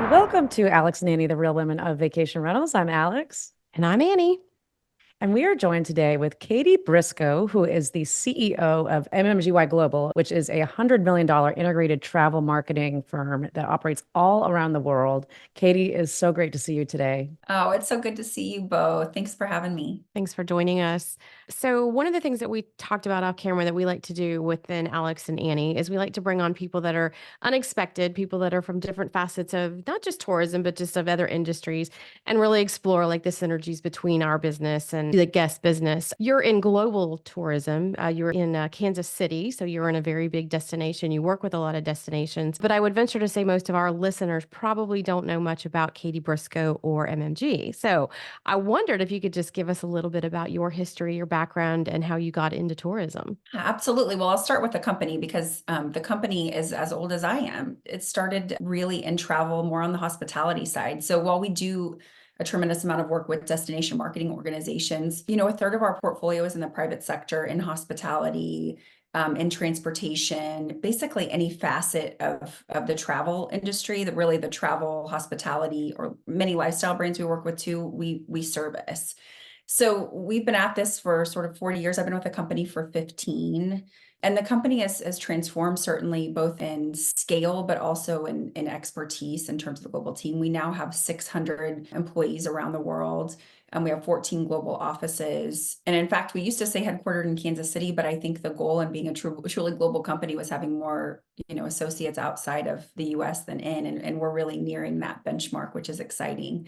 Welcome to Alex and Annie, the Real Women of Vacation Rentals. I'm Alex. And I'm Annie. And we are joined today with Katie Briscoe, who is the CEO of MMGY Global, which is a $100 million integrated travel marketing firm that operates all around the world. Katie, is so great to see you today. Oh, it's so good to see you both. Thanks for having me. Thanks for joining us. So, one of the things that we talked about off camera that we like to do within Alex and Annie is we like to bring on people that are unexpected, people that are from different facets of not just tourism, but just of other industries, and really explore like the synergies between our business and the guest business. You're in global tourism, you're in Kansas City, so you're in a very big destination. You work with a lot of destinations, but I would venture to say most of our listeners probably don't know much about Katie Briscoe or MMG. So, I wondered if you could just give us a little bit about your history, your background, and how you got into tourism. Absolutely. Well, I'll start with the company because the company is as old as I am. It started really in travel, more on the hospitality side. So while we do a tremendous amount of work with destination marketing organizations, a third of our portfolio is in the private sector, in hospitality, in transportation, basically any facet of the travel industry, that really the travel, hospitality, or many lifestyle brands we work with too, we service. So we've been at this for sort of 40 years. I've been with the company for 15. And the company has transformed certainly both in scale, but also in expertise in terms of the global team. We now have 600 employees around the world, and we have 14 global offices. And in fact, we used to say headquartered in Kansas City, but I think the goal in being a truly global company was having more, associates outside of the US than in, and we're really nearing that benchmark, which is exciting.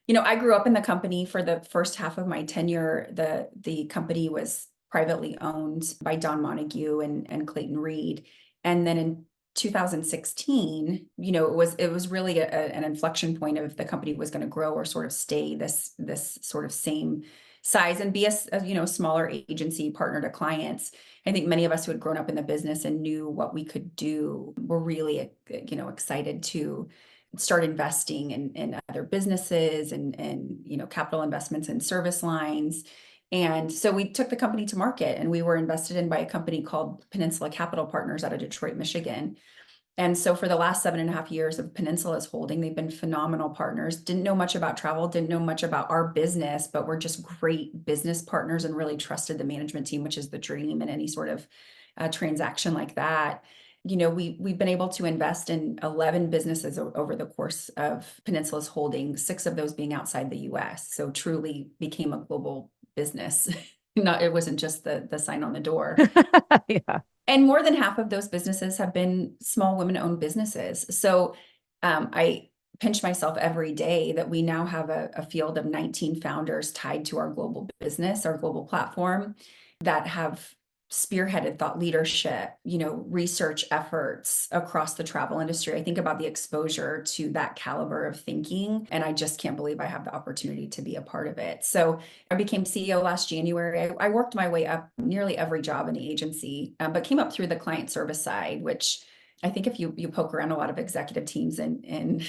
I grew up in the company for the first half of my tenure. The company was privately owned by Don Montague and Clayton Reed. And then in 2016, it was really an inflection point of if the company was going to grow or sort of stay this sort of same size and be a smaller agency partner to clients. I think many of us who had grown up in the business and knew what we could do were really, excited to start investing in other businesses and capital investments and service lines. And so we took the company to market, and we were invested in by a company called Peninsula Capital Partners out of Detroit, Michigan. And so for the last 7.5 years of Peninsula's holding, they've been phenomenal partners. Didn't know much about travel, didn't know much about our business, but we're just great business partners and really trusted the management team, which is the dream in any sort of transaction like that. We've been able to invest in 11 businesses over the course of Peninsula's holding, 6 of those being outside the US. So truly became a global business. It wasn't just the sign on the door. Yeah. And more than half of those businesses have been small women-owned businesses. So I pinch myself every day that we now have a field of 19 founders tied to our global business, our global platform, that have spearheaded thought leadership, research efforts across the travel industry. I think about the exposure to that caliber of thinking, and I just can't believe I have the opportunity to be a part of it. So I became CEO last January. I worked my way up nearly every job in the agency, but came up through the client service side, which I think if you poke around a lot of executive teams and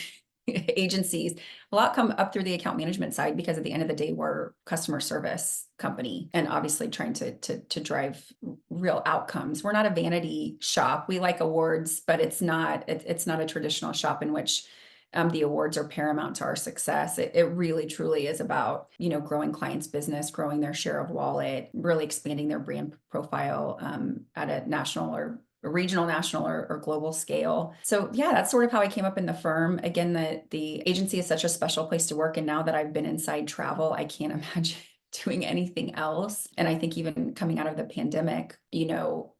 agencies, a lot come up through the account management side, because at the end of the day, we're customer service company and obviously trying to drive real outcomes. We're not a vanity shop. We like awards, but it's not a traditional shop in which the awards are paramount to our success. It really truly is about, growing clients' business, growing their share of wallet, really expanding their brand profile at a national or a regional, national, or global scale. So yeah, that's sort of how I came up in the firm. Again, the agency is such a special place to work. And now that I've been inside travel, I can't imagine doing anything else. And I think even coming out of the pandemic,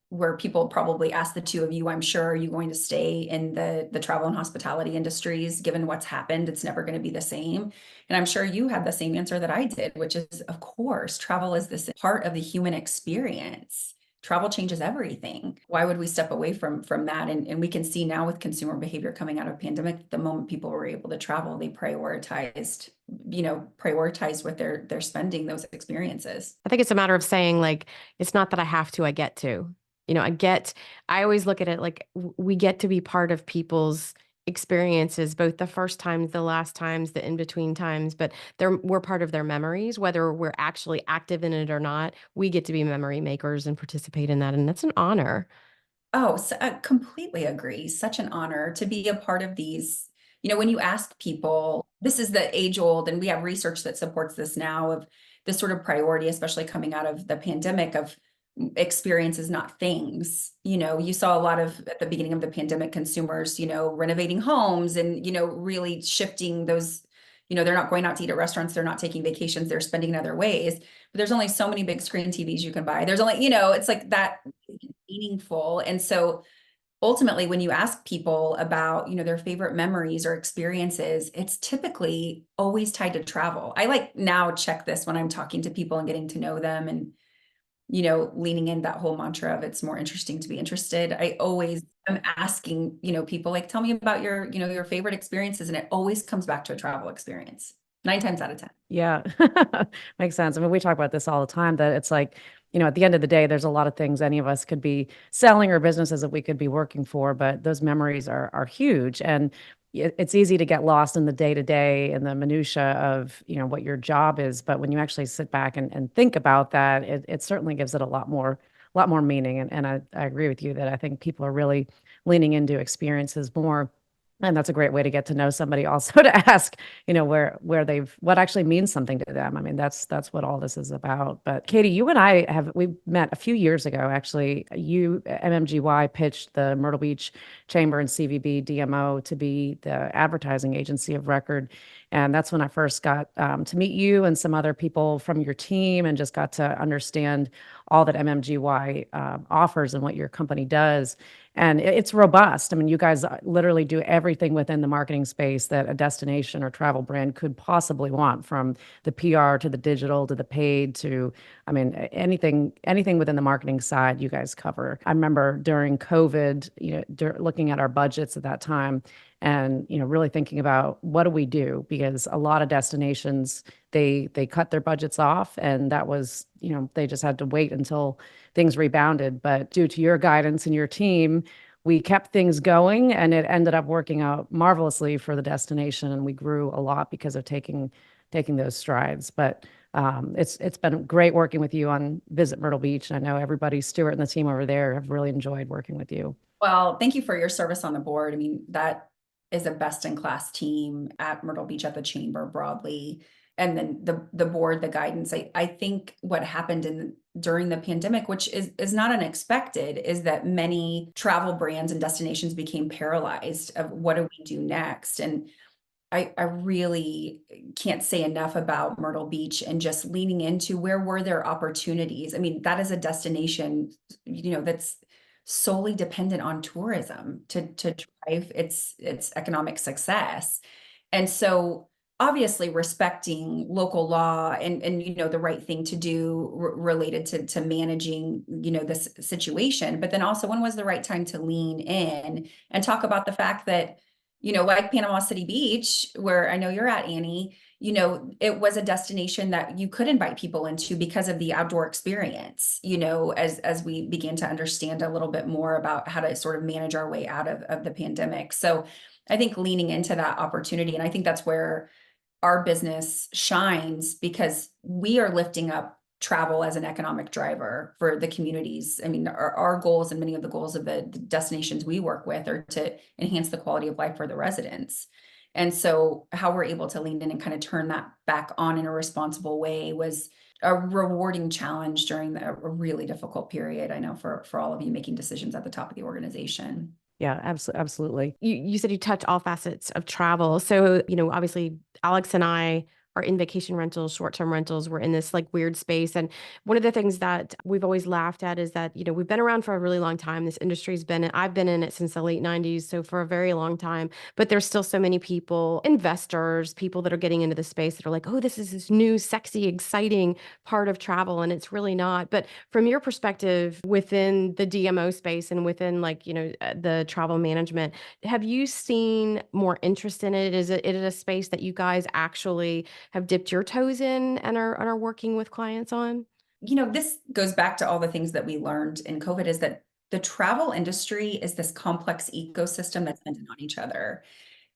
where people probably ask the two of you, I'm sure, are you going to stay in the travel and hospitality industries? Given what's happened, it's never going to be the same. And I'm sure you had the same answer that I did, which is, of course, travel is this part of the human experience. Travel changes everything. Why would we step away from that? And we can see now with consumer behavior coming out of pandemic, the moment people were able to travel, they prioritized with their spending those experiences. I think it's a matter of saying, like, it's not that I have to, I get to. I always look at it like we get to be part of people's experiences, both the first times, the last times, the in-between times, but we're part of their memories, whether we're actually active in it or not. We get to be memory makers and participate in that. And that's an honor. Oh, so I completely agree. Such an honor to be a part of these when you ask people, this is the age old, and we have research that supports this now, of this sort of priority, especially coming out of the pandemic, of experiences, not things. You saw a lot of, at the beginning of the pandemic, consumers, renovating homes and, really shifting those, they're not going out to eat at restaurants, they're not taking vacations, they're spending in other ways. But there's only so many big screen TVs you can buy. There's only, it's like that meaningful. And so ultimately, when you ask people about, their favorite memories or experiences, it's typically always tied to travel. I like now check this when I'm talking to people and getting to know them, and leaning in that whole mantra of it's more interesting to be interested. I always am asking, people, like, tell me about your favorite experiences. And it always comes back to a travel experience, 9 times out of 10. Yeah, makes sense. I mean, we talk about this all the time, that it's like, at the end of the day, there's a lot of things any of us could be selling, or businesses that we could be working for, but those memories are huge. And it's easy to get lost in the day to day and the minutia of, what your job is. But when you actually sit back and think about that, it certainly gives it a lot more meaning. And I agree with you that I think people are really leaning into experiences more. And that's a great way to get to know somebody, also to ask, what actually means something to them. I mean, that's what all this is about. But Katie, you and we met a few years ago, actually. MMGY pitched the Myrtle Beach Chamber and CVB DMO to be the advertising agency of record. And that's when I first got to meet you and some other people from your team, and just got to understand all that MMGY offers and what your company does. And it's robust. I mean, you guys literally do everything within the marketing space that a destination or travel brand could possibly want, from the PR to the digital to the paid to, I mean, anything within the marketing side, you guys cover. I remember during COVID, looking at our budgets at that time, and really thinking about, what do we do? Because a lot of destinations, they cut their budgets off, and that was, they just had to wait until things rebounded. But due to your guidance and your team, we kept things going, and it ended up working out marvelously for the destination, and we grew a lot because of taking those strides. But it's been great working with you on Visit Myrtle Beach. And I know everybody, Stuart and the team over there, have really enjoyed working with you. Well, thank you for your service on the board. I mean, that is a best-in-class team at Myrtle Beach, at the Chamber broadly, and then the board, the guidance. I think what happened during the pandemic, which is not unexpected, is that many travel brands and destinations became paralyzed of, what do we do next? And I really can't say enough about Myrtle Beach and just leaning into, where were there opportunities? I mean, that is a destination, that's solely dependent on tourism to drive its economic success. And so obviously respecting local law and the right thing to do related to managing, this situation. But then also, when was the right time to lean in and talk about the fact that, like Panama City Beach, where I know you're at, Annie, it was a destination that you could invite people into because of the outdoor experience, as we began to understand a little bit more about how to sort of manage our way out of the pandemic. So I think leaning into that opportunity, and I think that's where our business shines, because we are lifting up travel as an economic driver for the communities. I mean, our goals, and many of the goals of the destinations we work with, are to enhance the quality of life for the residents. And so how we're able to lean in and kind of turn that back on in a responsible way was a rewarding challenge during a really difficult period, I know, for all of you making decisions at the top of the organization. Yeah, absolutely. You said you touch all facets of travel. So, obviously Alex and I are in vacation rentals, short-term rentals. We're in this like weird space. And one of the things that we've always laughed at is that, we've been around for a really long time. This industry's I've been in it since the late 90s. So for a very long time, but there's still so many people, investors, people that are getting into the space that are like, oh, this is this new, sexy, exciting part of travel. And it's really not. But from your perspective within the DMO space and within the travel management, have you seen more interest in it? Is it a space that you guys actually have dipped your toes in and are working with clients on? This goes back to all the things that we learned in COVID, is that the travel industry is this complex ecosystem that's dependent on each other.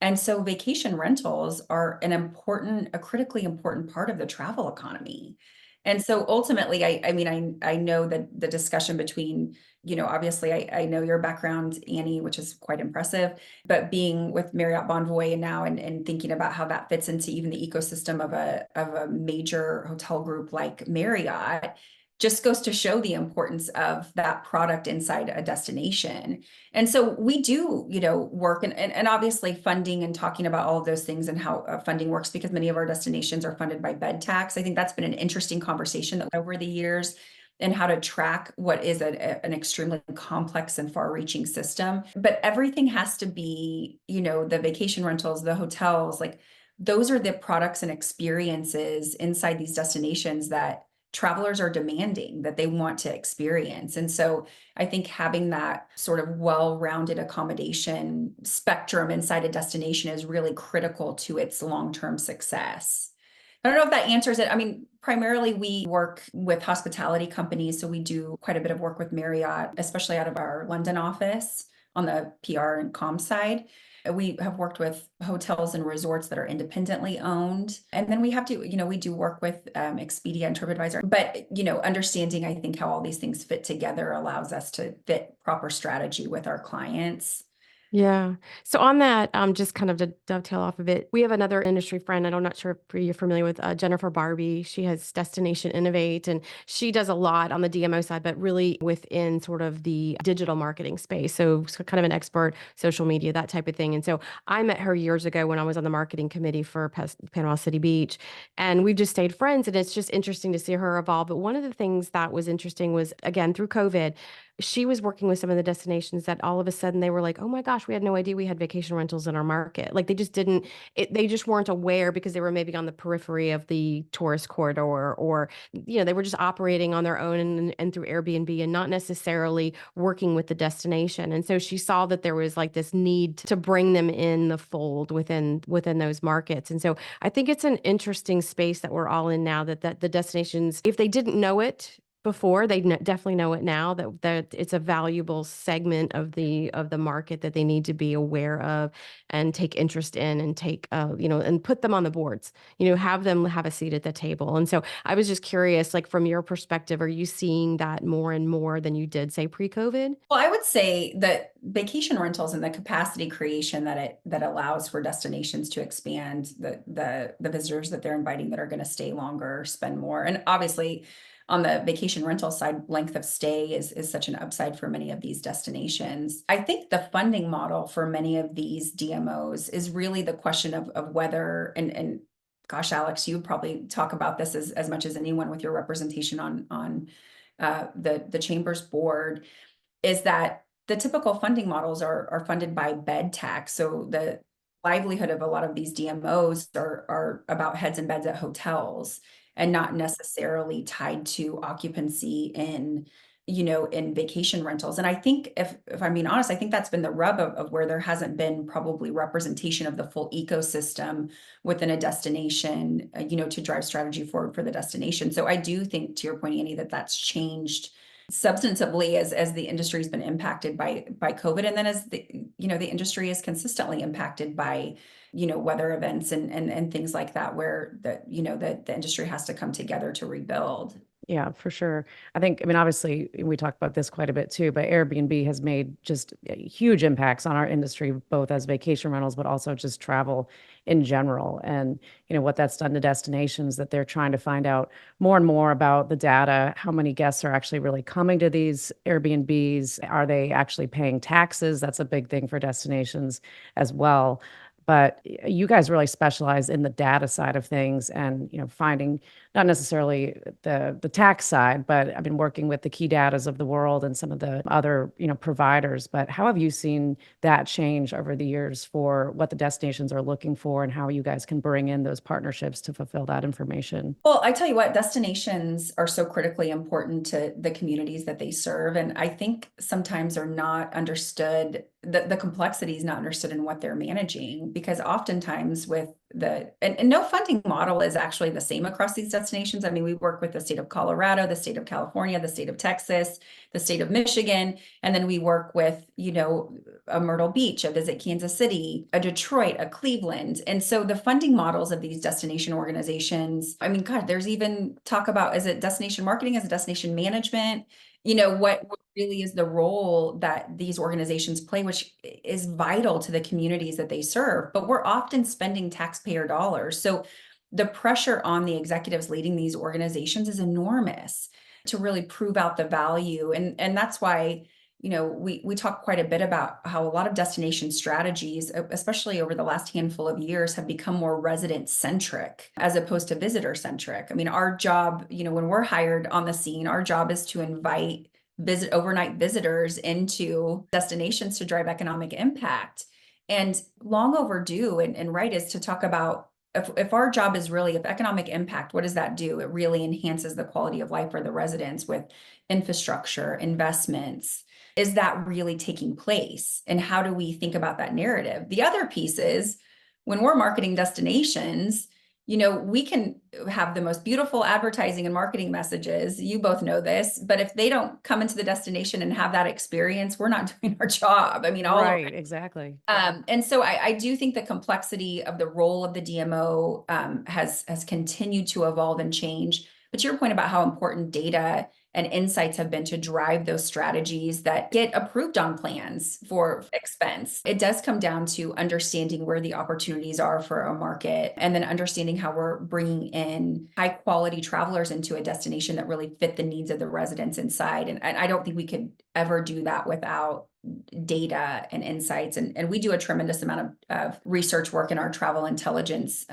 And so vacation rentals are a critically important part of the travel economy. And so ultimately, I mean, I know that the discussion between, obviously I know your background, Annie, which is quite impressive, but being with Marriott Bonvoy and now and thinking about how that fits into even the ecosystem of a major hotel group like Marriott just goes to show the importance of that product inside a destination. And so we do, work and obviously funding and talking about all of those things and how funding works, because many of our destinations are funded by bed tax. I think that's been an interesting conversation that over the years, and how to track what is an extremely complex and far-reaching system. But everything has to be, the vacation rentals, the hotels, like those are the products and experiences inside these destinations that travelers are demanding, that they want to experience. And so I think having that sort of well-rounded accommodation spectrum inside a destination is really critical to its long-term success. I don't know if that answers it. I mean, primarily we work with hospitality companies. So we do quite a bit of work with Marriott, especially out of our London office on the PR and comm side. We have worked with hotels and resorts that are independently owned. And then we have to, we do work with Expedia and TripAdvisor. But, understanding, I think, how all these things fit together allows us to fit proper strategy with our clients. Yeah. So on that, just kind of to dovetail off of it, we have another industry friend. I'm not sure if you're familiar with Jennifer Barbie. She has Destination Innovate, and she does a lot on the DMO side, but really within sort of the digital marketing space. So kind of an expert, social media, that type of thing. And so I met her years ago when I was on the marketing committee for Panama City Beach, and we've just stayed friends. And it's just interesting to see her evolve. But one of the things that was interesting was, again, through COVID, she was working with some of the destinations that all of a sudden they were like, oh my gosh, we had no idea we had vacation rentals in our market. Like they just didn't, they just weren't aware because they were maybe on the periphery of the tourist corridor, or, they were just operating on their own and through Airbnb and not necessarily working with the destination. And so she saw that there was like this need to bring them in the fold within those markets. And so I think it's an interesting space that we're all in now, that the destinations, if they didn't know it before, they definitely know it now, that it's a valuable segment of the market that they need to be aware of and take interest in, and take and put them on the boards, have them have a seat at the table. And so I was just curious, like from your perspective, are you seeing that more and more than you did, say, pre-COVID? Well, I would say that vacation rentals and the capacity creation that allows for destinations to expand the visitors that they're inviting that are going to stay longer, spend more. And obviously on the vacation rental side, length of stay is such an upside for many of these destinations. I think the funding model for many of these DMOs is really the question of whether, and gosh, Alex, you would probably talk about this as much as anyone with your representation on the Chamber's board, is that the typical funding models are funded by bed tax. So the livelihood of a lot of these DMOs are about heads and beds at hotels, and not necessarily tied to occupancy in vacation rentals. And I think if I'm being honest, I think that's been the rub of where there hasn't been probably representation of the full ecosystem within a destination, to drive strategy forward for the destination. So I do think, to your point, Annie, that's changed substantively as the industry has been impacted by COVID, and then as the industry is consistently impacted by weather events and things like that, where the industry has to come together to rebuild. Yeah, for sure. I mean, obviously, we talk about this quite a bit too, but Airbnb has made just huge impacts on our industry, both as vacation rentals, but also just travel in general. And, what that's done to destinations, that they're trying to find out more and more about the data, how many guests are actually really coming to these Airbnbs. Are they actually paying taxes? That's a big thing for destinations as well. But you guys really specialize in the data side of things, and finding not necessarily the tax side, but I've been working with the key datas of the world and some of the other providers. But how have you seen that change over the years for what the destinations are looking for, and how you guys can bring in those partnerships to fulfill that information? Well, I tell you what, destinations are so critically important to the communities that they serve, and I think sometimes are not understood. The complexity is not understood in what they're managing, because oftentimes with and no funding model is actually the same across these destinations. I mean, we work with the state of Colorado, the state of California, the state of Texas, the state of Michigan, and then we work with, a Myrtle Beach, a Visit Kansas City, a Detroit, a Cleveland. And so the funding models of these destination organizations, I mean, God, there's even talk about, is it destination marketing, is it destination management? what really is the role that these organizations play, which is vital to the communities that they serve, but we're often spending taxpayer dollars. So the pressure on the executives leading these organizations is enormous to really prove out the value. And that's why, we talk quite a bit about how a lot of destination strategies, especially over the last handful of years, have become more resident centric as opposed to visitor centric. I mean, our job, when we're hired on the scene, our job is to invite overnight visitors into destinations to drive economic impact. And long overdue and right is to talk about if our job is really of economic impact, what does that do? It really enhances the quality of life for the residents with infrastructure, investments. Is that really taking place? And how do we think about that narrative? The other piece is when we're marketing destinations, we can have the most beautiful advertising and marketing messages. You both know this, but if they don't come into the destination and have that experience, we're not doing our job. I mean, Right, exactly. And so I do think the complexity of the role of the DMO has continued to evolve and change. But to your point about how important data and insights have been to drive those strategies that get approved on plans for expense, it does come down to understanding where the opportunities are for a market and then understanding how we're bringing in high quality travelers into a destination that really fit the needs of the residents inside. And I don't think we could ever do that without data and insights. And we do a tremendous amount of research work in our travel intelligence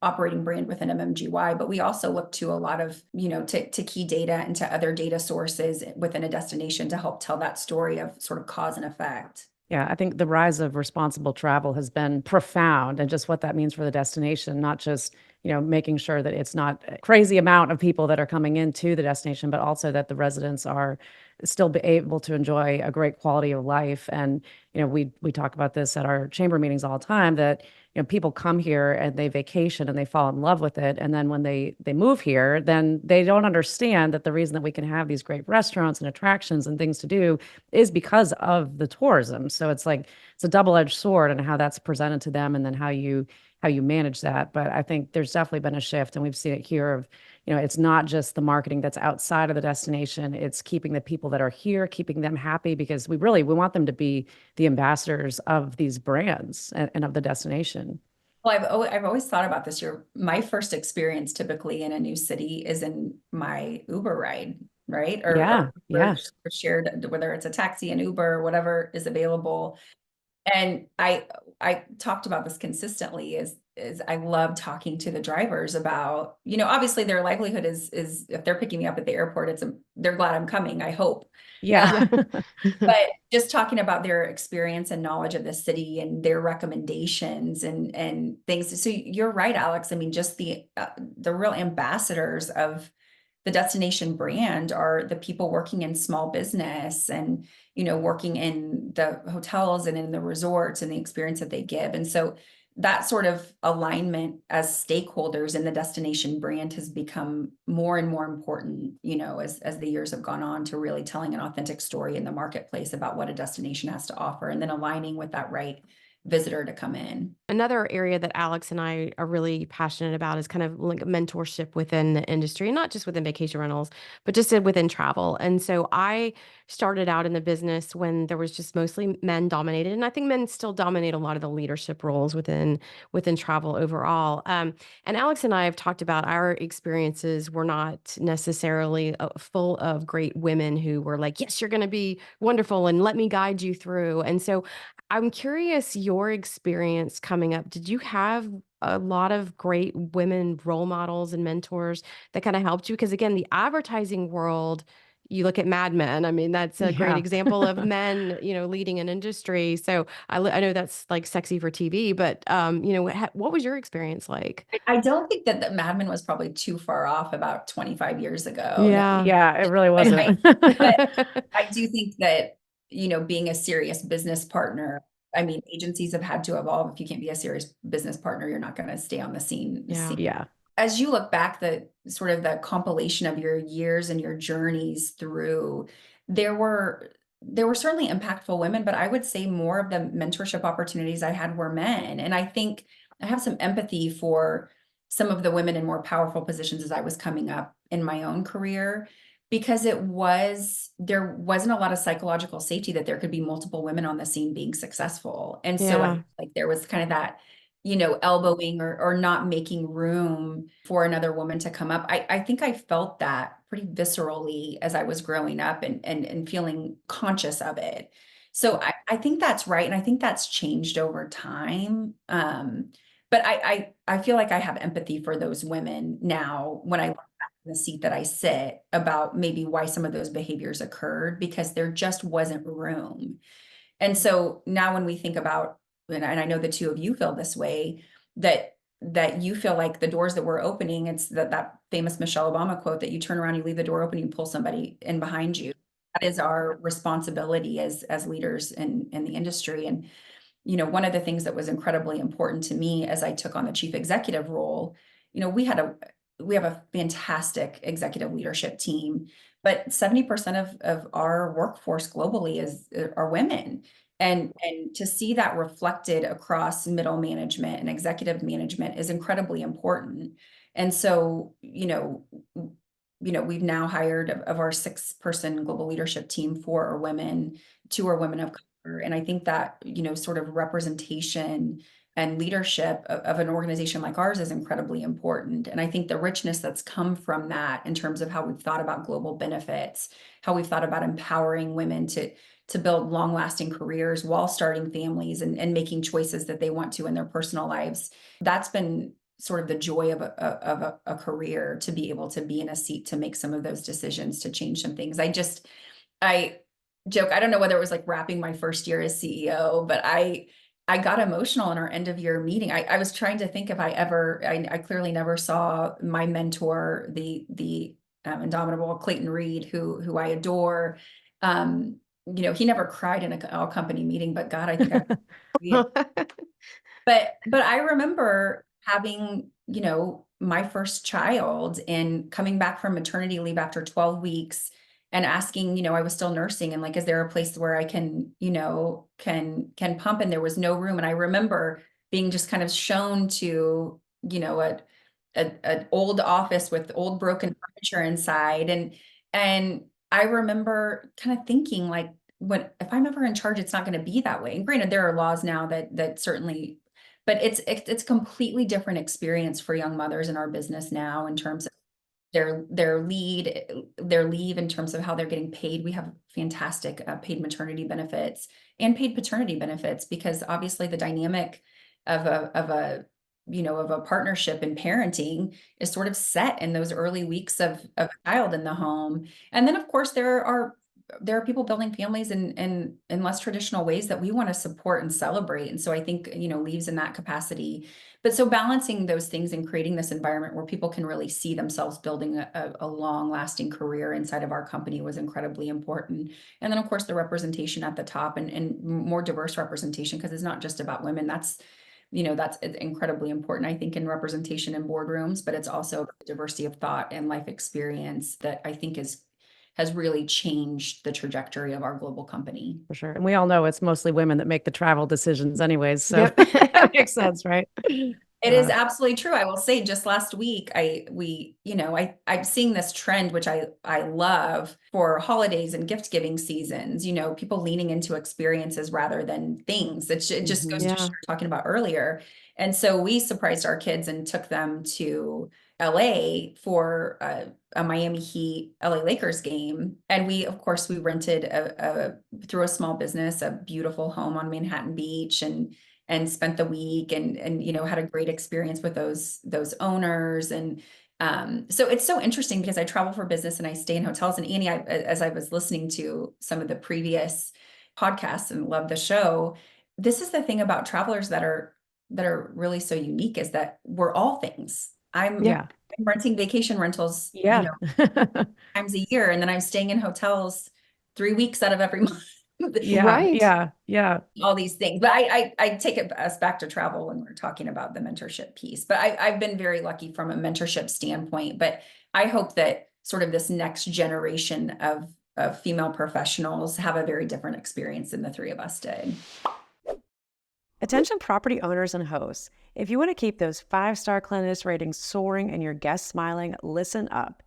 operating brand within MMGY, but we also look to a lot of, to key data and to other data sources within a destination to help tell that story of sort of cause and effect. Yeah, I think the rise of responsible travel has been profound and just what that means for the destination, not just, making sure that it's not a crazy amount of people that are coming into the destination, but also that the residents are still be able to enjoy a great quality of life. And, we talk about this at our chamber meetings all the time that, people come here and they vacation and they fall in love with it. And then when they move here, then they don't understand that the reason that we can have these great restaurants and attractions and things to do is because of the tourism. So it's like it's a double-edged sword and how that's presented to them and then how you manage that. But I think there's definitely been a shift, and we've seen it here of, it's not just the marketing that's outside of the destination, it's keeping the people that are here, keeping them happy, because we want them to be the ambassadors of these brands and of the destination. Well, I've always thought about this. My first experience typically in a new city is in my Uber ride, right? Or shared, whether it's a taxi, an Uber, whatever is available. And I talked about this consistently is I love talking to the drivers about, obviously their livelihood is if they're picking me up at the airport, they're glad I'm coming, I hope. Yeah. But just talking about their experience and knowledge of the city and their recommendations and things. So you're right, Alex. I mean, just the real ambassadors of the destination brand are the people working in small business and, working in the hotels and in the resorts and the experience that they give. And so that sort of alignment as stakeholders in the destination brand has become more and more important, as the years have gone on, to really telling an authentic story in the marketplace about what a destination has to offer and then aligning with that right visitor to come in. Another area that Alex and I are really passionate about is kind of like mentorship within the industry, not just within vacation rentals, but just within travel. And so I started out in the business when there was just mostly men dominated, and I think men still dominate a lot of the leadership roles within travel overall. And Alex and I have talked about our experiences were not necessarily full of great women who were like, "Yes, you're going to be wonderful, and let me guide you through." And so I'm curious your experience coming up. Did you have a lot of great women role models and mentors that kind of helped you? Because again, the advertising world, you look at Mad Men. I mean, that's a great example of men, leading an industry. So I know that's like sexy for TV, but what was your experience like? I don't think that the Mad Men was probably too far off about 25 years ago. Yeah, it really wasn't. But I do think that, being a serious business partner, I mean, agencies have had to evolve. If you can't be a serious business partner, you're not going to stay on the scene. Yeah. As you look back, the sort of the compilation of your years and your journeys through, there were certainly impactful women, but I would say more of the mentorship opportunities I had were men. And I think I have some empathy for some of the women in more powerful positions as I was coming up in my own career. because there wasn't a lot of psychological safety that there could be multiple women on the scene being successful. And so Yeah. like there was kind of that, elbowing or not making room for another woman to come up. I think I felt that pretty viscerally as I was growing up and feeling conscious of it. So I think that's right. And I think that's changed over time. But I feel like I have empathy for those women now when I the seat that I sit about maybe why some of those behaviors occurred, because there just wasn't room. And so now when we think about, and I know the two of you feel this way, that you feel like the doors that we're opening, it's that famous Michelle Obama quote that you turn around, you leave the door open, you pull somebody in behind you. That is our responsibility as leaders in the industry. And one of the things that was incredibly important to me as I took on the chief executive role, we have a fantastic executive leadership team, but 70% of our workforce globally are women. And to see that reflected across middle management and executive management is incredibly important. And so, we've now hired of our 6-person global leadership team, 4 are women, 2 are women of color. And I think that, sort of representation and leadership of an organization like ours is incredibly important. And I think the richness that's come from that in terms of how we've thought about global benefits, how we've thought about empowering women to build long-lasting careers while starting families and making choices that they want to in their personal lives. That's been sort of the joy of a career, to be able to be in a seat to make some of those decisions, to change some things. I joke, I don't know whether it was like wrapping my first year as CEO, but I got emotional in our end of year meeting. I was trying to think if I clearly never saw my mentor, the indomitable Clayton Reed, who I adore. He never cried in a all company meeting, but God, I think but I remember having, my first child and coming back from maternity leave after 12 weeks and asking, I was still nursing, and like, is there a place where I can, can pump? And there was no room. And I remember being just kind of shown to, an old office with old broken furniture inside. And I remember kind of thinking like, if I'm ever in charge, it's not going to be that way. And granted, there are laws now that certainly, but it's completely different experience for young mothers in our business now in terms of their leave, in terms of how they're getting paid. We have fantastic paid maternity benefits and paid paternity benefits, because obviously the dynamic of a partnership in parenting is sort of set in those early weeks of a child in the home. And then of course there are people building families in less traditional ways that we want to support and celebrate. And so I think, leaves in that capacity. But so balancing those things and creating this environment where people can really see themselves building a long lasting career inside of our company was incredibly important. And then of course the representation at the top and more diverse representation, because it's not just about women. That's incredibly important, I think, in representation in boardrooms, but it's also diversity of thought and life experience that I think has really changed the trajectory of our global company. For sure. And we all know it's mostly women that make the travel decisions anyways. So Yep. that makes sense, right? It is absolutely true. I will say just last week, I'm seeing this trend, which I love, for holidays and gift giving seasons, people leaning into experiences rather than things. It just goes to Yeah. what you were talking about earlier. And so we surprised our kids and took them to LA for a Miami Heat LA Lakers game. And of course, we rented through a small business, a beautiful home on Manhattan Beach, and spent the week and had a great experience with those owners. And so it's so interesting because I travel for business and I stay in hotels. And Annie, as I was listening to some of the previous podcasts and love the show, this is the thing about travelers that are really so unique, is that we're all things. I'm renting vacation rentals, times a year, and then I'm staying in hotels 3 weeks out of every month. Yeah. All these things. But I take us back to travel when we're talking about the mentorship piece. But I've been very lucky from a mentorship standpoint. But I hope that sort of this next generation of female professionals have a very different experience than the 3 of us did. Attention property owners and hosts. If you want to keep those 5-star cleanliness ratings soaring and your guests smiling, listen up.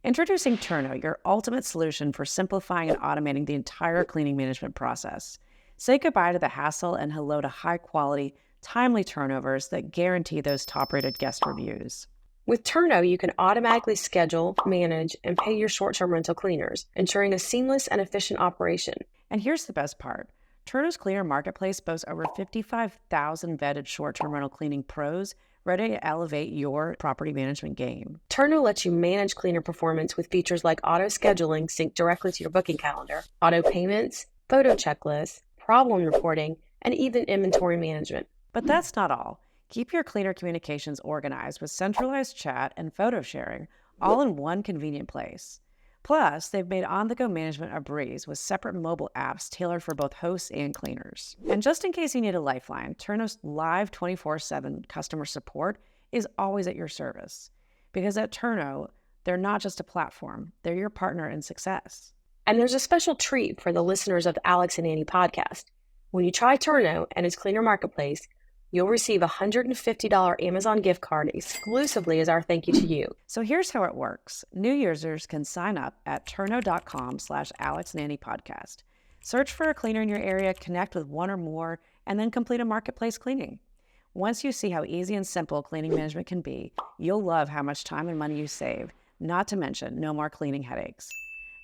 Introducing Turno, your ultimate solution for simplifying and automating the entire cleaning management process. Say goodbye to the hassle and hello to high-quality, timely turnovers that guarantee those top-rated guest reviews. With Turno, you can automatically schedule, manage, and pay your short-term rental cleaners, ensuring a seamless and efficient operation. And here's the best part. Turno's Cleaner Marketplace boasts over 55,000 vetted short-term rental cleaning pros ready to elevate your property management game. Turno lets you manage cleaner performance with features like auto scheduling synced directly to your booking calendar, auto payments, photo checklists, problem reporting, and even inventory management. But that's not all. Keep your cleaner communications organized with centralized chat and photo sharing, all in one convenient place. Plus, they've made on-the-go management a breeze with separate mobile apps tailored for both hosts and cleaners. And just in case you need a lifeline, Turno's live 24/7 customer support is always at your service. Because at Turno, they're not just a platform, they're your partner in success. And there's a special treat for the listeners of the Alex and Annie podcast. When you try Turno and its Cleaner Marketplace, you'll receive a $150 Amazon gift card exclusively as our thank you to you. So here's how it works. New users can sign up at turno.com/AlexandAnniePodcast. Search for a cleaner in your area, connect with one or more, and then complete a marketplace cleaning. Once you see how easy and simple cleaning management can be, you'll love how much time and money you save, not to mention no more cleaning headaches.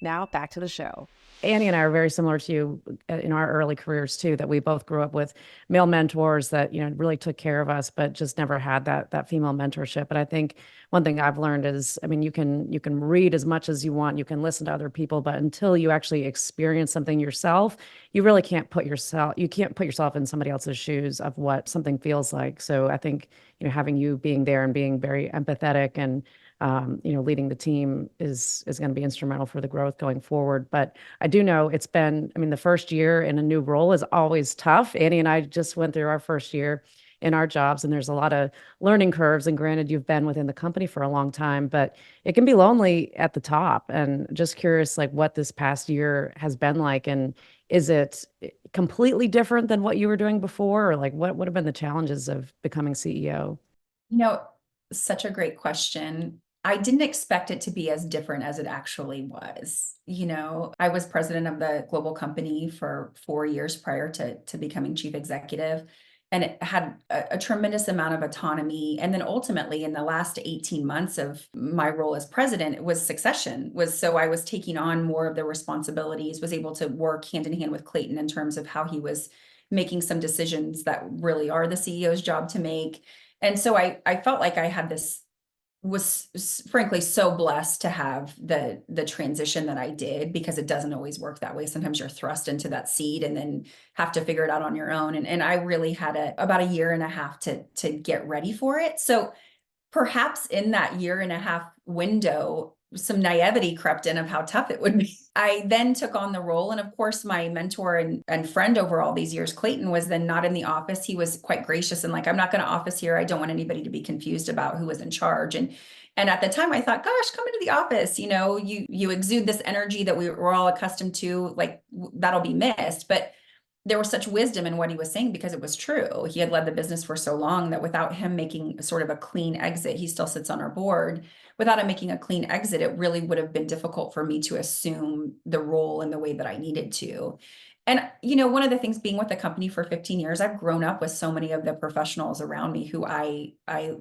Now back to the show. Annie and I are very similar to you in our early careers too, that we both grew up with male mentors that, really took care of us, but just never had that female mentorship. But I think one thing I've learned is, you can read as much as you want, you can listen to other people, but until you actually experience something yourself, you really can't put yourself in somebody else's shoes of what something feels like. So I think, having you being there and being very empathetic and leading the team is going to be instrumental for the growth going forward. But I do know it's been, the first year in a new role is always tough. Annie and I just went through our first year in our jobs, and there's a lot of learning curves. And granted, you've been within the company for a long time, but it can be lonely at the top. And just curious, like what this past year has been like, and is it completely different than what you were doing before, or like what have been the challenges of becoming CEO? Such a great question. I didn't expect it to be as different as it actually was. I was president of the global company for 4 years prior to becoming chief executive, and it had a tremendous amount of autonomy. And then ultimately, in the last 18 months of my role as president, it was succession. So I was taking on more of the responsibilities, was able to work hand in hand with Clayton in terms of how he was making some decisions that really are the CEO's job to make. And so I felt like I had was frankly so blessed to have the transition that I did, because it doesn't always work that way. Sometimes you're thrust into that seat and then have to figure it out on your own. And I really had about a year and a half to get ready for it. So perhaps in that year and a half window, some naivety crept in of how tough it would be. I then took on the role. And of course, my mentor and friend over all these years, Clayton, was then not in the office. He was quite gracious and like, I'm not going to office here. I don't want anybody to be confused about who was in charge. And at the time I thought, gosh, come into the office. You exude this energy that we're all accustomed to, like that'll be missed. But there was such wisdom in what he was saying, because it was true. He had led the business for so long that without him making sort of a clean exit, he still sits on our board. Without him making a clean exit, it really would have been difficult for me to assume the role in the way that I needed to. And, one of the things being with the company for 15 years, I've grown up with so many of the professionals around me who I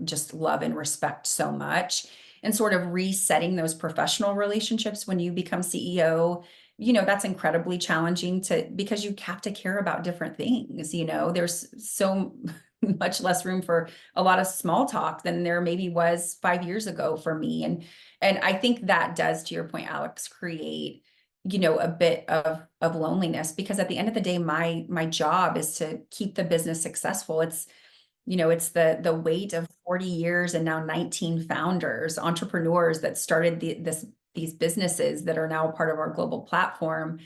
just love and respect so much. And sort of resetting those professional relationships when you become CEO, that's incredibly challenging because you have to care about different things. There's so much less room for a lot of small talk than there maybe was 5 years ago for me. And I think that does, to your point, Alex, create, a bit of loneliness, because at the end of the day, my job is to keep the business successful. It's the weight of 40 years and now 19 founders, entrepreneurs that started these businesses that are now a part of our global platform,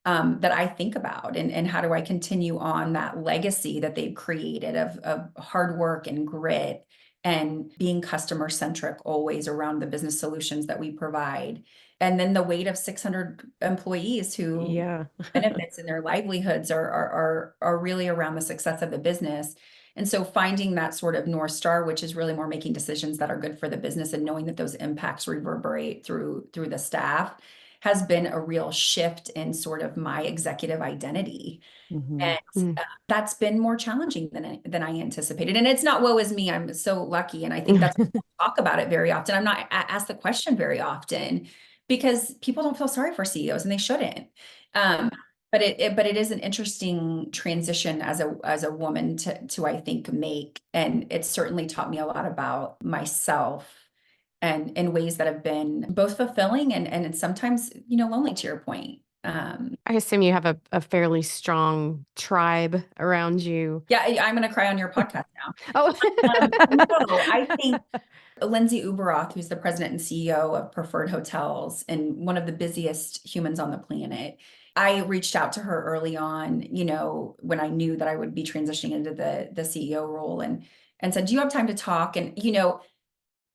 that I think about, and how do I continue on that legacy that they've created of hard work and grit and being customer centric always around the business solutions that we provide. And then the weight of 600 employees who benefits in their livelihoods are really around the success of the business. And so finding that sort of North Star, which is really more making decisions that are good for the business and knowing that those impacts reverberate through the staff, has been a real shift in sort of my executive identity. Mhm. And that's been more challenging than I anticipated. And it's not woe is me. I'm so lucky. And I think that's talk about it very often. I'm not asked the question very often because people don't feel sorry for CEOs and they shouldn't. But it is an interesting transition as a woman to I think make. And it's certainly taught me a lot about myself and in ways that have been both fulfilling and sometimes, lonely, to your point. I assume you have a fairly strong tribe around you. Yeah, I'm going to cry on your podcast now. Oh, No, I think Lindsay Uberoth, who's the president and CEO of Preferred Hotels and one of the busiest humans on the planet, I reached out to her early on, when I knew that I would be transitioning into the CEO role and said, do you have time to talk? And,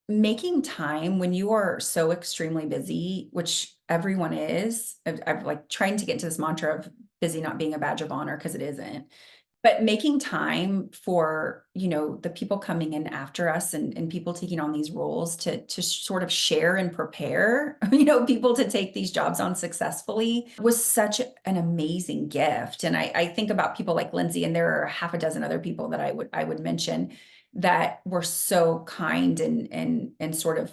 making time when you are so extremely busy, which everyone is, I've like trying to get into this mantra of busy not being a badge of honor because it isn't, but making time for, the people coming in after us and people taking on these roles to sort of share and prepare, people to take these jobs on successfully was such an amazing gift. And I think about people like Lindsay, and there are half a dozen other people that I would mention that were so kind and sort of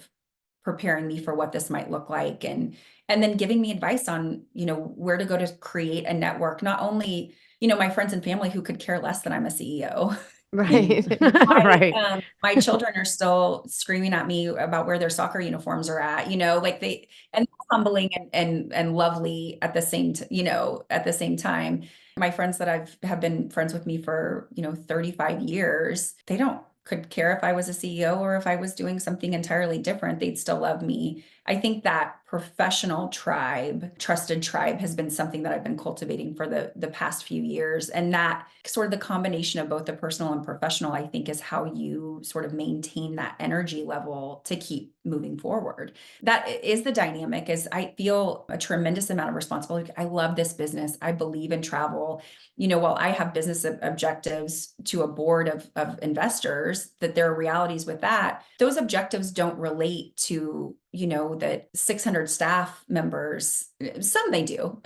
preparing me for what this might look like and then giving me advice on, where to go to create a network, not only, my friends and family who could care less that I'm a CEO. right. Right. My children are still screaming at me about where their soccer uniforms are at, like and humbling and lovely at the at the same time. My friends that have been friends with me for, 35 years, they could care if I was a CEO or if I was doing something entirely different. They'd still love me. I think that professional tribe, trusted tribe, has been something that I've been cultivating for the past few years. And that sort of the combination of both the personal and professional, I think, is how you sort of maintain that energy level to keep moving forward. That is the dynamic. Is I feel a tremendous amount of responsibility. I love this business. I believe in travel. While I have business objectives to a board of investors, that there are realities with that, those objectives don't relate to, that 600 staff members. Some they do.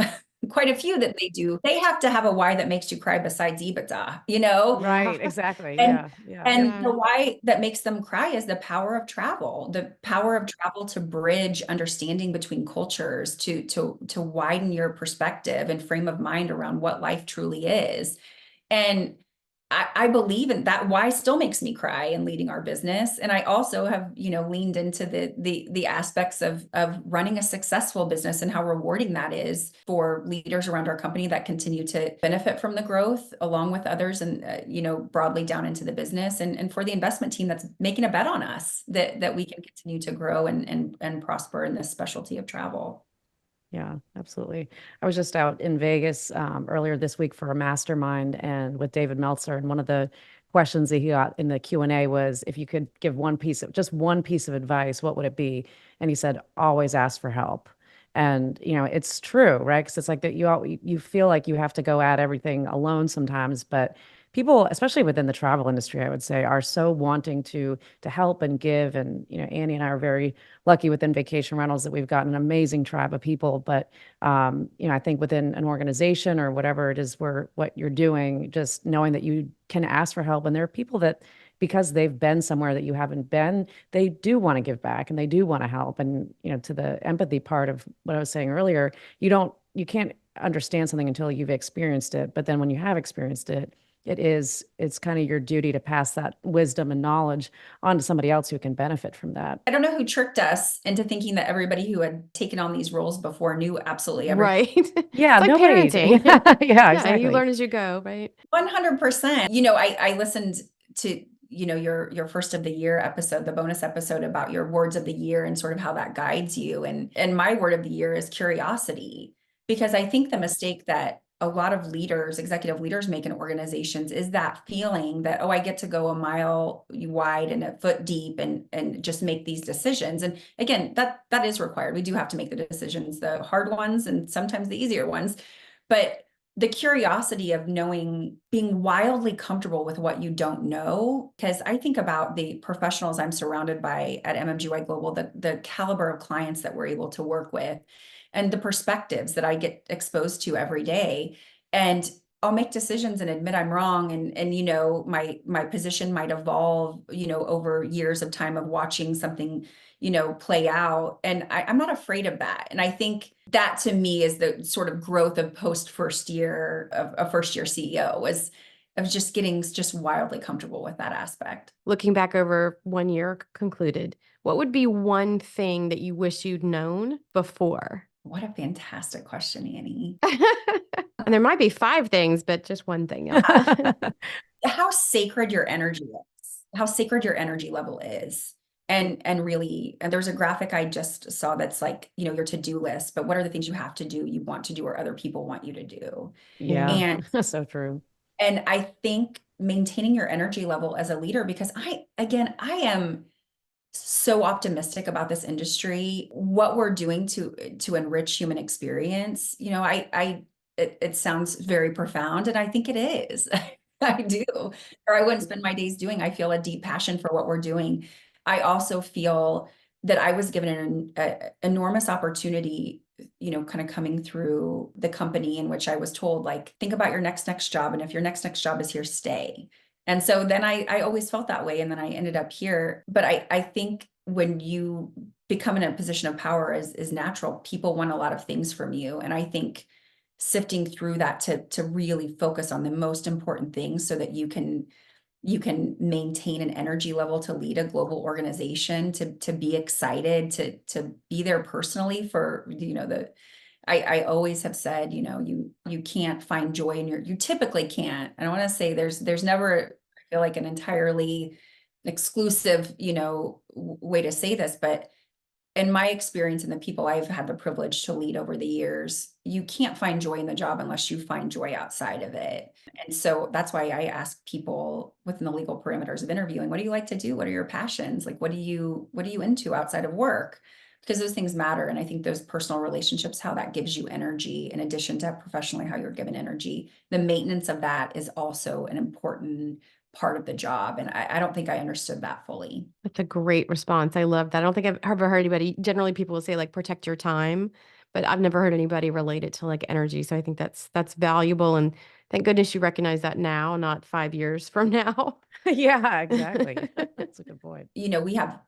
Quite a few that they do. They have to have a why that makes you cry besides EBITDA, Right. Exactly. And Yeah. Yeah. and the why that makes them cry is the power of travel, to bridge understanding between cultures, to widen your perspective and frame of mind around what life truly is. And I believe in that. Why still makes me cry in leading our business. And I also have, leaned into the aspects of running a successful business and how rewarding that is for leaders around our company that continue to benefit from the growth along with others and, broadly down into the business and for the investment team that's making a bet on us that we can continue to grow and prosper in this specialty of travel. Yeah, absolutely. I was just out in Vegas earlier this week for a mastermind and with David Meltzer, and one of the questions that he got in the Q&A was, if you could give one piece of advice, what would it be? And he said, always ask for help. And it's true, right? Because it's like that you feel like you have to go at everything alone sometimes, but people, especially within the travel industry, I would say, are so wanting to help and give. And Annie and I are very lucky within Vacation Rentals that we've got an amazing tribe of people. But I think within an organization or whatever it is what you're doing, just knowing that you can ask for help, and there are people that, because they've been somewhere that you haven't been, they do want to give back and they do want to help. And to the empathy part of what I was saying earlier, you can't understand something until you've experienced it. But then when you have experienced it, it's kind of your duty to pass that wisdom and knowledge on to somebody else who can benefit from that. I don't know who tricked us into thinking that everybody who had taken on these roles before knew absolutely everything. Right. Yeah, It's like nobody. parenting. Yeah, Yeah, exactly. you learn as you go, right? 100%. I listened to, your first of the year episode, the bonus episode about your words of the year and sort of how that guides you. And my word of the year is curiosity, because I think the mistake that a lot of executive leaders make in organizations is that feeling that, oh, I get to go a mile wide and a foot deep and just make these decisions. And again, that is required. We do have to make the decisions, the hard ones and sometimes the easier ones. But the curiosity of knowing, being wildly comfortable with what you don't know. Because I think about the professionals I'm surrounded by at MMGY Global, the caliber of clients that we're able to work with, and the perspectives that I get exposed to every day. And I'll make decisions and admit I'm wrong. And you know, my position might evolve, you know, over years of time of watching something, you know, play out. And I'm not afraid of that. And I think that to me is the sort of growth of post first year of a first year CEO, was of just getting just wildly comfortable with that aspect. Looking back over 1 year concluded, what would be one thing that you wish you'd known before? What a fantastic question, Annie. And there might be 5 things, but just one thing. How sacred your energy is, how sacred your energy level is. And really, and there's a graphic I just saw that's like, you know, your to-do list, but what are the things you have to do, you want to do, or other people want you to do? Yeah, And so true. And I think maintaining your energy level as a leader, because I am so optimistic about this industry, what we're doing to enrich human experience. You know, it sounds very profound, and I think it is. I do, or I wouldn't spend my days doing. I feel a deep passion for what we're doing. I also feel that I was given an enormous opportunity, you know, kind of coming through the company in which I was told, like, think about your next job. And if your next job is here, stay. And so then I always felt that way. And then I ended up here. But I think when you become in a position of power is natural, people want a lot of things from you. And I think sifting through that to really focus on the most important things so that you can maintain an energy level to lead a global organization, to be excited, to be there personally for, you know, I always have said, you know, you can't find joy in you typically can't. I don't want to say there's never, I feel like, an entirely exclusive, you know, way to say this, but in my experience and the people I've had the privilege to lead over the years, you can't find joy in the job unless you find joy outside of it. And so that's why I ask people within the legal parameters of interviewing, what do you like to do? What are your passions? Like, what are you into outside of work? Because those things matter. And I think those personal relationships, how that gives you energy, in addition to professionally, how you're given energy, the maintenance of that is also an important part of the job. And I don't think I understood that fully. That's a great response. I love that. I don't think I've ever heard anybody, generally people will say like protect your time, but I've never heard anybody relate it to like energy. So I think that's valuable. And thank goodness you recognize that now, not 5 years from now. Yeah, exactly. That's a good point. You know, we have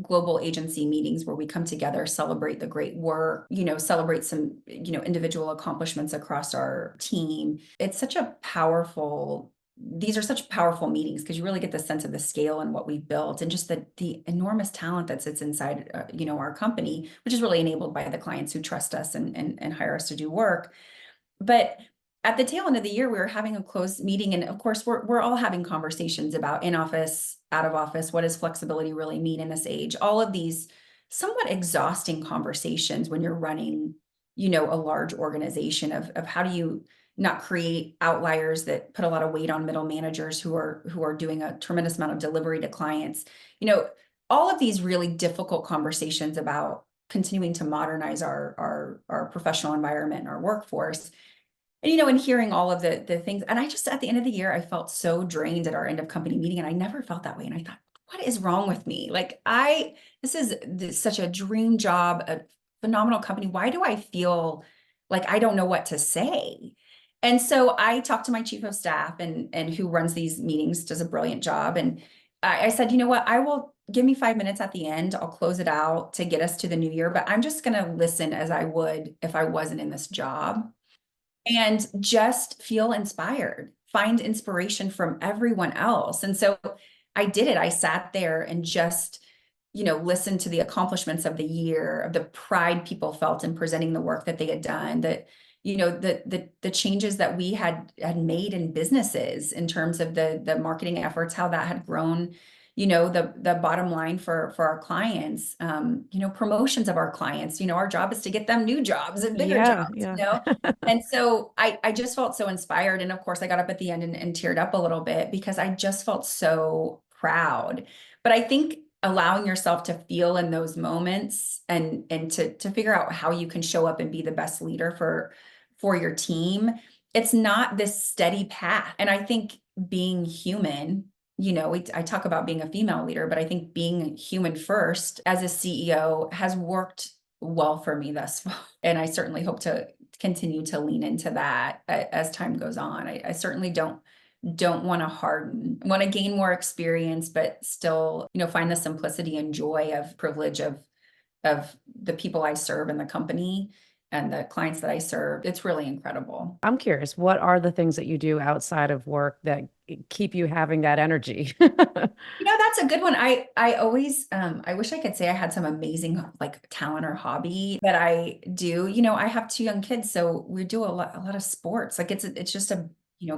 global agency meetings where we come together, celebrate the great work, you know, celebrate some, you know, individual accomplishments across our team. It's such a powerful, these are such powerful meetings because you really get the sense of the scale and what we've built, and just the enormous talent that sits inside, you know, our company, which is really enabled by the clients who trust us and hire us to do work. But at the tail end of the year, we were having a closed meeting, and of course, we're all having conversations about in office, out of office. What does flexibility really mean in this age? All of these somewhat exhausting conversations when you're running, you know, a large organization of how do you not create outliers that put a lot of weight on middle managers who are doing a tremendous amount of delivery to clients. You know, all of these really difficult conversations about continuing to modernize our professional environment and our workforce. And, you know, and hearing all of the things, and I just, at the end of the year, I felt so drained at our end of company meeting, and I never felt that way. And I thought, what is wrong with me? Like, this is such a dream job, a phenomenal company. Why do I feel like I don't know what to say? And so I talked to my chief of staff and who runs these meetings, does a brilliant job. And I said, you know what, give me 5 minutes at the end. I'll close it out to get us to the new year, but I'm just going to listen as I would if I wasn't in this job, and just feel inspired, find inspiration from everyone else. And so I did it. I sat there and just, you know, listened to the accomplishments of the year, of the pride people felt in presenting the work that they had done, that, you know, the changes that we had made in businesses in terms of the marketing efforts, how that had grown, you know, the bottom line for our clients, you know, promotions of our clients. You know, our job is to get them new jobs and bigger jobs, you know? And so I just felt so inspired. And of course, I got up at the end and teared up a little bit because I just felt so proud. But I think allowing yourself to feel in those moments and to figure out how you can show up and be the best leader for your team it's not this steady path. And I think being human, I talk about being a female leader, but I think being human first as a CEO has worked well for me thus far. And I certainly hope to continue to lean into that as time goes on. I certainly don't want to harden, want to gain more experience, but still, find the simplicity and joy of privilege of the people I serve in the company and the clients that I serve. It's really incredible. I'm curious, what are the things that you do outside of work that keep you having that energy? That's a good one. I always I wish I could say I had some amazing like talent or hobby that I do. I have 2 young kids, so we do a lot of sports. Like it's just a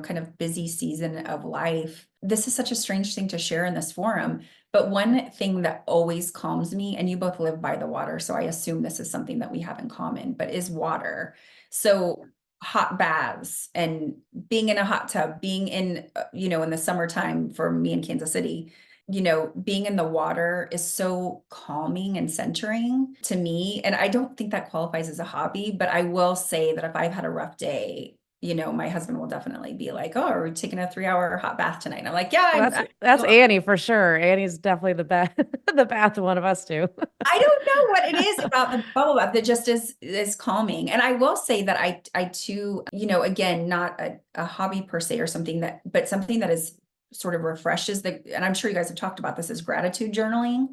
kind of busy season of life. This is such a strange thing to share in this forum, but one thing that always calms me, and you both live by the water, so I assume this is something that we have in common, but is water. So hot baths and being in a hot tub, being in in the summertime for me in Kansas City, being in the water is so calming and centering to me. And I don't think that qualifies as a hobby, but I will say that if I've had a rough day, my husband will definitely be like, "Oh, are we taking a 3-hour hot bath tonight?" And I'm like, "Yeah, That's Annie for sure. Annie's definitely the bath the bath one of us two. I don't know what it is about the bubble bath that just is calming." And I will say that I too, again, not a hobby per se or something but something that is sort of refreshes and I'm sure you guys have talked about this, is gratitude journaling.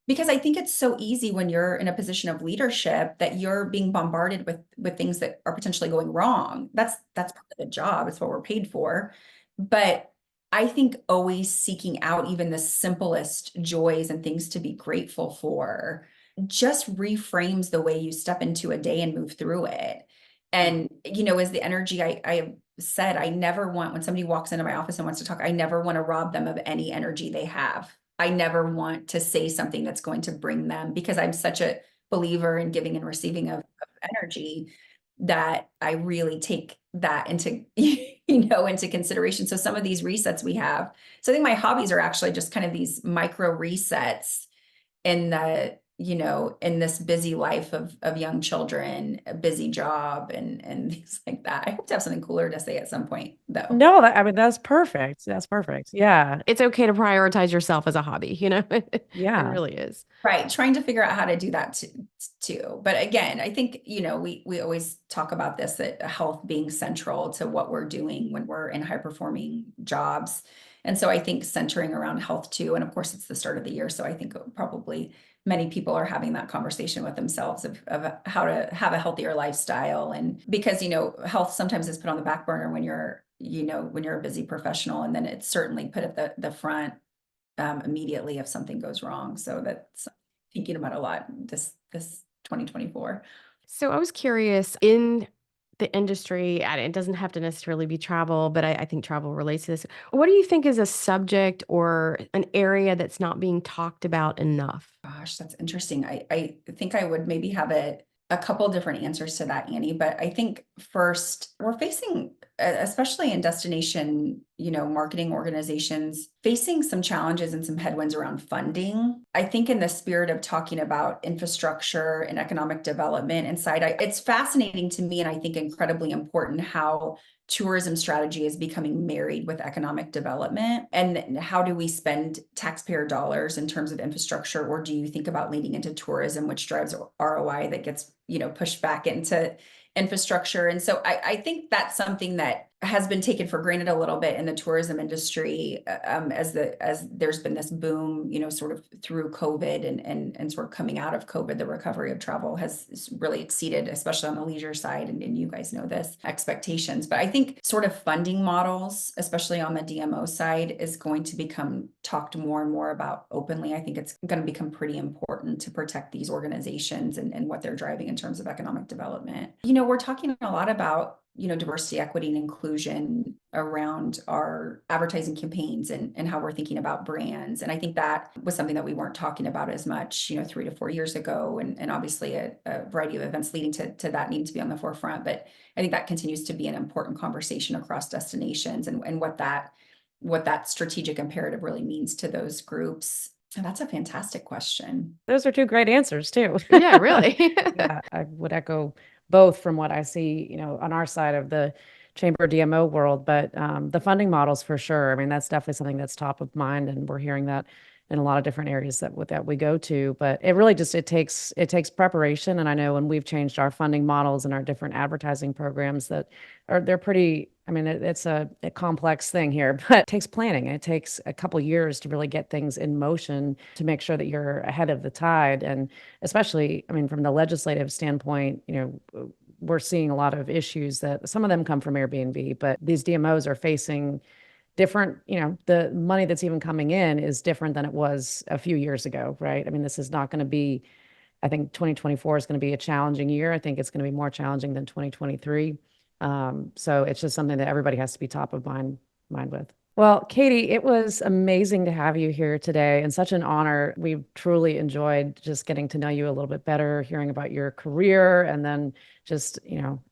Because I think it's so easy when you're in a position of leadership that you're being bombarded with things that are potentially going wrong. That's part of the job. It's what we're paid for. But I think always seeking out even the simplest joys and things to be grateful for just reframes the way you step into a day and move through it. And, as the energy I said, I never want, when somebody walks into my office and wants to talk, I never want to rob them of any energy they have. I never want to say something that's going to bring them, because I'm such a believer in giving and receiving of energy, that I really take that into, into consideration. So some of these resets we have. So I think my hobbies are actually just kind of these micro resets in in this busy life of young children, a busy job and things like that. I hope to have something cooler to say at some point though. No, I mean, that's perfect. That's perfect. Yeah. It's okay to prioritize yourself as a hobby, It Yeah. really is. Right. Trying to figure out how to do that too. But again, I think, we always talk about this, that health being central to what we're doing when we're in high performing jobs. And so I think centering around health too. And of course, it's the start of the year. So I think probably many people are having that conversation with themselves of how to have a healthier lifestyle. And because, health sometimes is put on the back burner when you're a busy professional, and then it's certainly put at the front immediately if something goes wrong. So that's thinking about a lot this 2024. So I was curious, in the industry, and it doesn't have to necessarily be travel, but I think travel relates to this. What do you think is a subject or an area that's not being talked about enough? Gosh, that's interesting. I think I would maybe have a couple different answers to that, Annie. But I think first, we're facing, especially in destination, marketing organizations, facing some challenges and some headwinds around funding. I think in the spirit of talking about infrastructure and economic development inside, it's fascinating to me, and I think incredibly important, how tourism strategy is becoming married with economic development. And how do we spend taxpayer dollars in terms of infrastructure? Or do you think about leading into tourism, which drives ROI that gets, pushed back into infrastructure? And so I think that's something that has been taken for granted a little bit in the tourism industry, as there's been this boom, sort of through COVID and sort of coming out of COVID, the recovery of travel has really exceeded, especially on the leisure side, and you guys know this, expectations. But I think sort of funding models, especially on the DMO side, is going to become talked more and more about openly. I think it's going to become pretty important to protect these organizations and what they're driving in terms of economic development. We're talking a lot about diversity, equity, and inclusion around our advertising campaigns and how we're thinking about brands. And I think that was something that we weren't talking about as much, 3 to 4 years ago. And obviously a variety of events leading to that need to be on the forefront. But I think that continues to be an important conversation across destinations and what that strategic imperative really means to those groups. And that's a fantastic question. Those are 2 great answers too. Yeah, really. Yeah, I would echo both from what I see, on our side of the chamber DMO world, but the funding models for sure. I mean, that's definitely something that's top of mind, and we're hearing that in a lot of different areas that we go to. But it really just it takes preparation. And I know when we've changed our funding models and our different advertising programs they're pretty. I mean, it's a complex thing here, but it takes planning. It takes a couple years to really get things in motion to make sure that you're ahead of the tide. And especially, I mean, from the legislative standpoint, we're seeing a lot of issues that some of them come from Airbnb, but these DMOs are facing different, the money that's even coming in is different than it was a few years ago, right? I mean, this is not going to be, I think 2024 is going to be a challenging year. I think it's going to be more challenging than 2023. So it's just something that everybody has to be top of mind with. Well, Katie, it was amazing to have you here today and such an honor. We've truly enjoyed just getting to know you a little bit better, hearing about your career, and then just,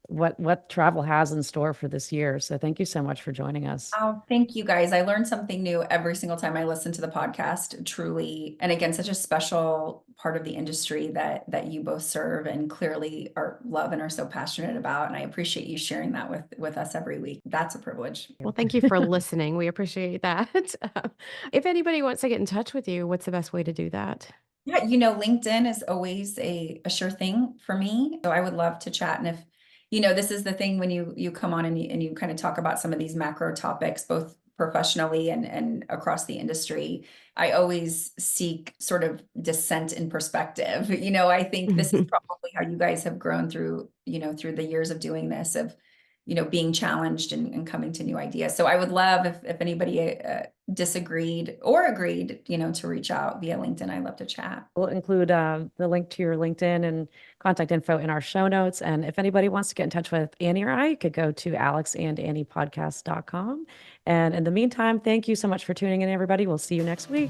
what travel has in store for this year. So thank you so much for joining us. Oh, thank you guys. I learn something new every single time I listen to the podcast, truly. And again, such a special part of the industry that you both serve and clearly love and are so passionate about. And I appreciate you sharing that with us every week. That's a privilege. Well, thank you for listening. We appreciate that. If anybody wants to get in touch with you, what's the best way to do that? Yeah, LinkedIn is always a sure thing for me. So I would love to chat. And if, this is the thing when you come on and you kind of talk about some of these macro topics, both professionally and across the industry, I always seek sort of dissent in perspective. I think this is probably how you guys have grown through the years of doing this, of being challenged and coming to new ideas. So I would love if anybody disagreed or agreed, to reach out via LinkedIn. I love to chat. We'll include the link to your LinkedIn and contact info in our show notes. And if anybody wants to get in touch with Annie or I, you could go to alexandanniepodcast.com. And in the meantime, thank you so much for tuning in, everybody. We'll see you next week.